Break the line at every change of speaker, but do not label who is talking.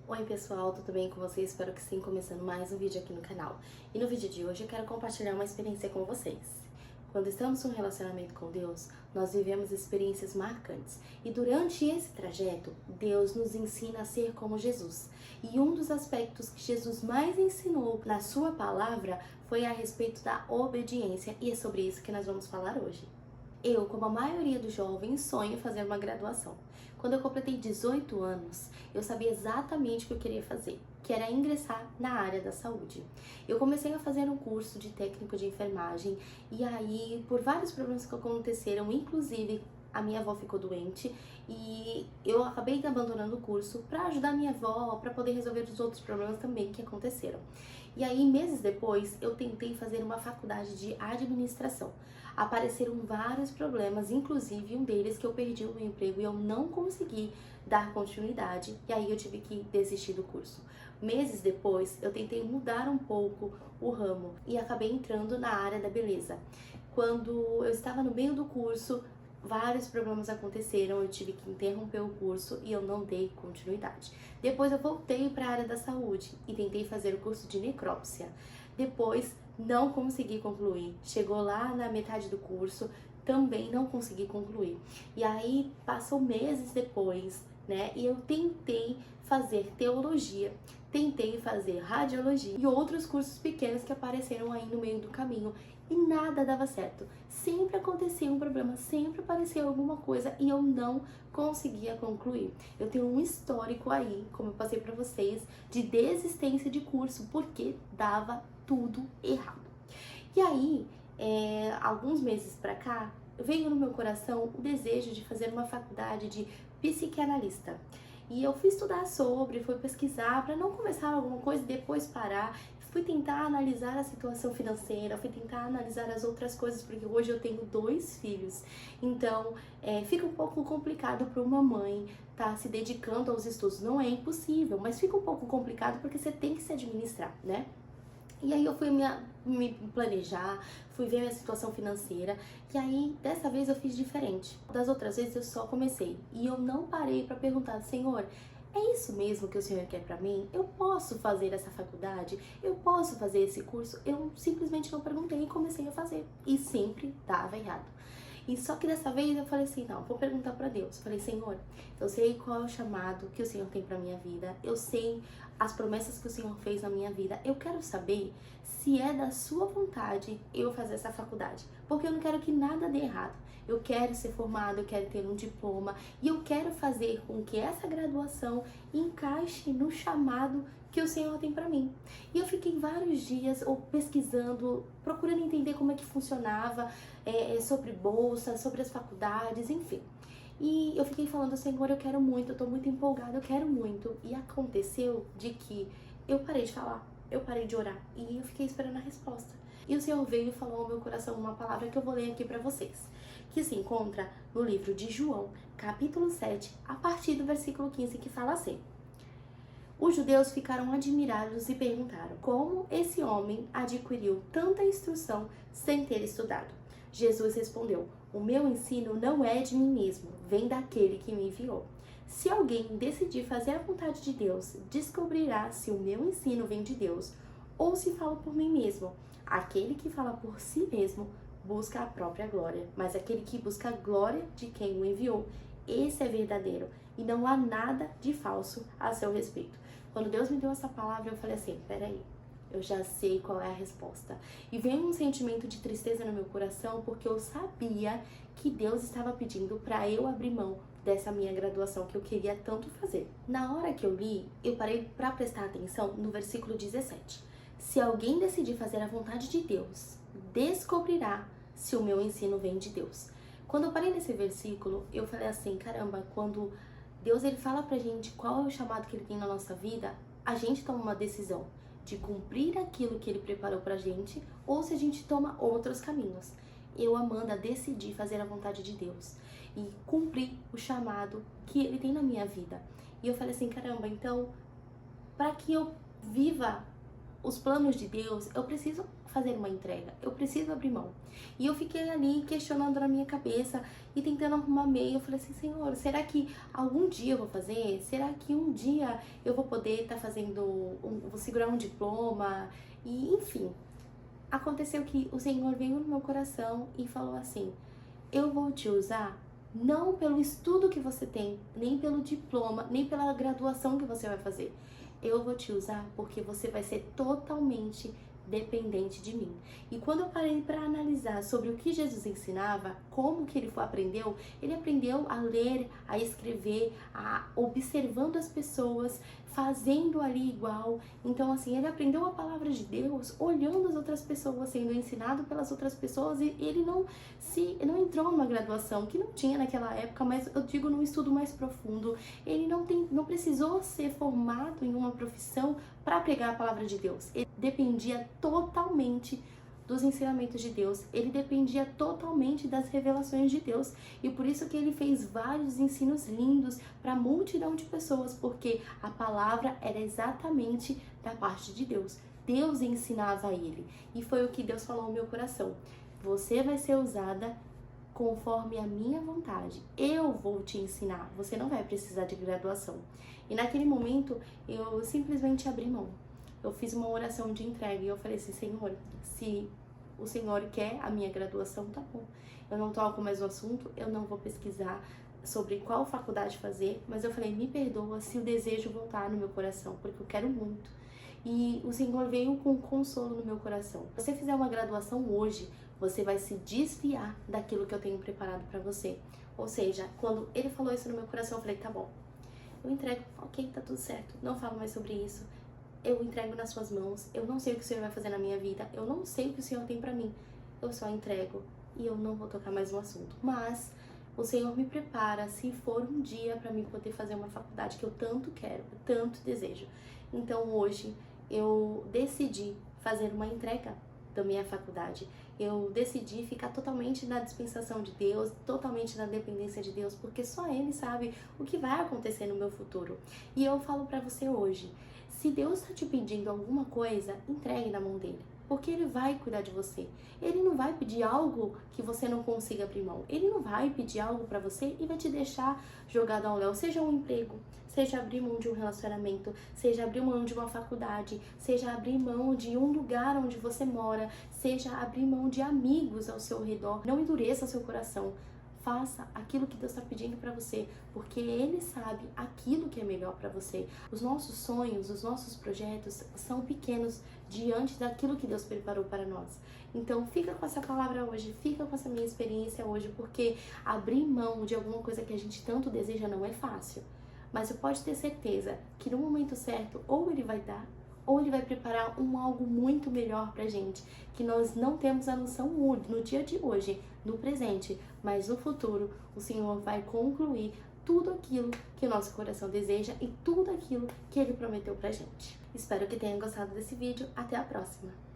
Oi pessoal, tudo bem com vocês? Espero que sim, começando mais um vídeo aqui no canal. E no vídeo de hoje eu quero compartilhar uma experiência com vocês. Quando estamos em um relacionamento com Deus, nós vivemos experiências marcantes. E durante esse trajeto, Deus nos ensina a ser como Jesus. E um dos aspectos que Jesus mais ensinou na sua palavra foi a respeito da obediência. E é sobre isso que nós vamos falar hoje. Eu, como a maioria dos jovens, sonho fazer uma graduação. Quando eu completei 18 anos, eu sabia exatamente o que eu queria fazer, que era ingressar na área da saúde. Eu comecei a fazer um curso de técnico de enfermagem e aí, por vários problemas que aconteceram, inclusive a minha avó ficou doente e eu acabei abandonando o curso para ajudar minha avó, para poder resolver os outros problemas também que aconteceram. E aí, meses depois, eu tentei fazer uma faculdade de administração. Apareceram vários problemas, inclusive um deles que eu perdi o meu emprego e eu não consegui dar continuidade, e aí eu tive que desistir do curso. Meses depois, eu tentei mudar um pouco o ramo e acabei entrando na área da beleza. Quando eu estava no meio do curso, vários problemas aconteceram, eu tive que interromper o curso e eu não dei continuidade. Depois eu voltei para a área da saúde e tentei fazer o curso de necrópsia. Depois não consegui concluir. Chegou lá na metade do curso, também não consegui concluir. E aí passou meses depois, né? E eu tentei fazer teologia, tentei fazer radiologia e outros cursos pequenos que apareceram aí no meio do caminho e nada dava certo. Sempre acontecia um problema, sempre aparecia alguma coisa e eu não conseguia concluir. Eu tenho um histórico aí, como eu passei para vocês, de desistência de curso porque dava tudo errado. E aí, alguns meses pra cá, veio no meu coração o desejo de fazer uma faculdade de psicanalista. E eu fui estudar sobre, fui pesquisar para não começar alguma coisa e depois parar. Fui tentar analisar a situação financeira, fui tentar analisar as outras coisas, porque hoje eu tenho 2 filhos. Então, fica um pouco complicado para uma mãe estar se dedicando aos estudos. Não é impossível, mas fica um pouco complicado porque você tem que se administrar, né? E aí eu fui me planejar, fui ver a minha situação financeira e aí dessa vez eu fiz diferente. Das outras vezes eu só comecei e eu não parei para perguntar, Senhor, é isso mesmo que o Senhor quer para mim? Eu posso fazer essa faculdade? Eu posso fazer esse curso? Eu simplesmente não perguntei e comecei a fazer e sempre dava errado. E só que dessa vez eu falei assim, não, vou perguntar para Deus. Falei, Senhor, eu sei qual é o chamado que o Senhor tem para minha vida. Eu sei as promessas que o Senhor fez na minha vida. Eu quero saber se é da sua vontade eu fazer essa faculdade. Porque eu não quero que nada dê errado. Eu quero ser formada, eu quero ter um diploma e eu quero fazer com que essa graduação encaixe no chamado que o Senhor tem para mim. E eu fiquei vários dias pesquisando, procurando entender como é que funcionava, sobre bolsa, sobre as faculdades, enfim. E eu fiquei falando, Senhor, eu quero muito, eu tô muito empolgada, eu quero muito. E aconteceu de que eu parei de falar, eu parei de orar e eu fiquei esperando a resposta. E o Senhor veio e falou ao meu coração uma palavra que eu vou ler aqui pra vocês, que se encontra no livro de João, capítulo 7, a partir do versículo 15, que fala assim: os judeus ficaram admirados e perguntaram como esse homem adquiriu tanta instrução sem ter estudado. Jesus respondeu: o meu ensino não é de mim mesmo, vem daquele que me enviou. Se alguém decidir fazer a vontade de Deus, descobrirá se o meu ensino vem de Deus ou se falo por mim mesmo. Aquele que fala por si mesmo busca a própria glória, mas aquele que busca a glória de quem o enviou, esse é verdadeiro e não há nada de falso a seu respeito. Quando Deus me deu essa palavra, eu falei assim, peraí, eu já sei qual é a resposta. E veio um sentimento de tristeza no meu coração, porque eu sabia que Deus estava pedindo para eu abrir mão dessa minha graduação que eu queria tanto fazer. Na hora que eu li, eu parei para prestar atenção no versículo 17. Se alguém decidir fazer a vontade de Deus, descobrirá se o meu ensino vem de Deus. Quando eu parei nesse versículo, eu falei assim, caramba, quando Deus ele fala pra gente qual é o chamado que ele tem na nossa vida, a gente toma uma decisão de cumprir aquilo que ele preparou pra gente ou se a gente toma outros caminhos. Eu, Amanda, decidi fazer a vontade de Deus e cumprir o chamado que ele tem na minha vida. E eu falei assim, caramba, então, para que eu viva os planos de Deus, eu preciso fazer uma entrega, eu preciso abrir mão. E eu fiquei ali questionando na minha cabeça e tentando arrumar meio. Eu falei assim, Senhor, será que algum dia eu vou fazer? Será que um dia eu vou poder estar vou segurar um diploma? E enfim, aconteceu que o Senhor veio no meu coração e falou assim, eu vou te usar não pelo estudo que você tem, nem pelo diploma, nem pela graduação que você vai fazer. Eu vou te usar porque você vai ser totalmente dependente de mim. E quando eu parei para analisar sobre o que Jesus ensinava, como que ele aprendeu a ler, a escrever, observando as pessoas, fazendo ali igual. Então assim, ele aprendeu a palavra de Deus, olhando as outras pessoas, sendo ensinado pelas outras pessoas, e ele não entrou numa graduação, que não tinha naquela época, mas eu digo num estudo mais profundo. Ele não precisou ser formado em uma profissão para pregar a palavra de Deus. Ele dependia totalmente dos ensinamentos de Deus, ele dependia totalmente das revelações de Deus, e por isso que ele fez vários ensinos lindos para a multidão de pessoas, porque a palavra era exatamente da parte de Deus. Deus ensinava a ele, e foi o que Deus falou ao meu coração: você vai ser usada conforme a minha vontade, eu vou te ensinar, você não vai precisar de graduação. E naquele momento eu simplesmente abri mão. Eu fiz uma oração de entrega e eu falei assim, Senhor, se o Senhor quer a minha graduação, tá bom. Eu não toco mais no assunto, eu não vou pesquisar sobre qual faculdade fazer, mas eu falei, me perdoa se o desejo voltar no meu coração, porque eu quero muito. E o Senhor veio com consolo no meu coração. Se você fizer uma graduação hoje, você vai se desviar daquilo que eu tenho preparado para você. Ou seja, quando ele falou isso no meu coração, eu falei, tá bom, eu entrego, ok, tá tudo certo, não falo mais sobre isso. Eu entrego nas suas mãos, eu não sei o que o Senhor vai fazer na minha vida, eu não sei o que o Senhor tem pra mim, eu só entrego e eu não vou tocar mais no assunto. Mas o Senhor me prepara, se for um dia, pra mim poder fazer uma faculdade que eu tanto quero, tanto desejo. Então hoje eu decidi fazer uma entrega da minha faculdade. Eu decidi ficar totalmente na dispensação de Deus, totalmente na dependência de Deus, porque só Ele sabe o que vai acontecer no meu futuro. E eu falo pra você hoje, se Deus está te pedindo alguma coisa, entregue na mão dele, porque ele vai cuidar de você. Ele não vai pedir algo que você não consiga abrir mão. Ele não vai pedir algo pra você e vai te deixar jogado ao léu, seja um emprego, seja abrir mão de um relacionamento, seja abrir mão de uma faculdade, seja abrir mão de um lugar onde você mora, seja abrir mão de amigos ao seu redor. Não endureça seu coração. Faça aquilo que Deus está pedindo para você, porque Ele sabe aquilo que é melhor para você. Os nossos sonhos, os nossos projetos são pequenos diante daquilo que Deus preparou para nós. Então fica com essa palavra hoje, fica com essa minha experiência hoje, porque abrir mão de alguma coisa que a gente tanto deseja não é fácil. Mas você pode ter certeza que no momento certo, ou Ele vai dar, ou Ele vai preparar algo muito melhor pra gente, que nós não temos a noção no dia de hoje, no presente, mas no futuro o Senhor vai concluir tudo aquilo que o nosso coração deseja e tudo aquilo que Ele prometeu pra gente. Espero que tenham gostado desse vídeo. Até a próxima!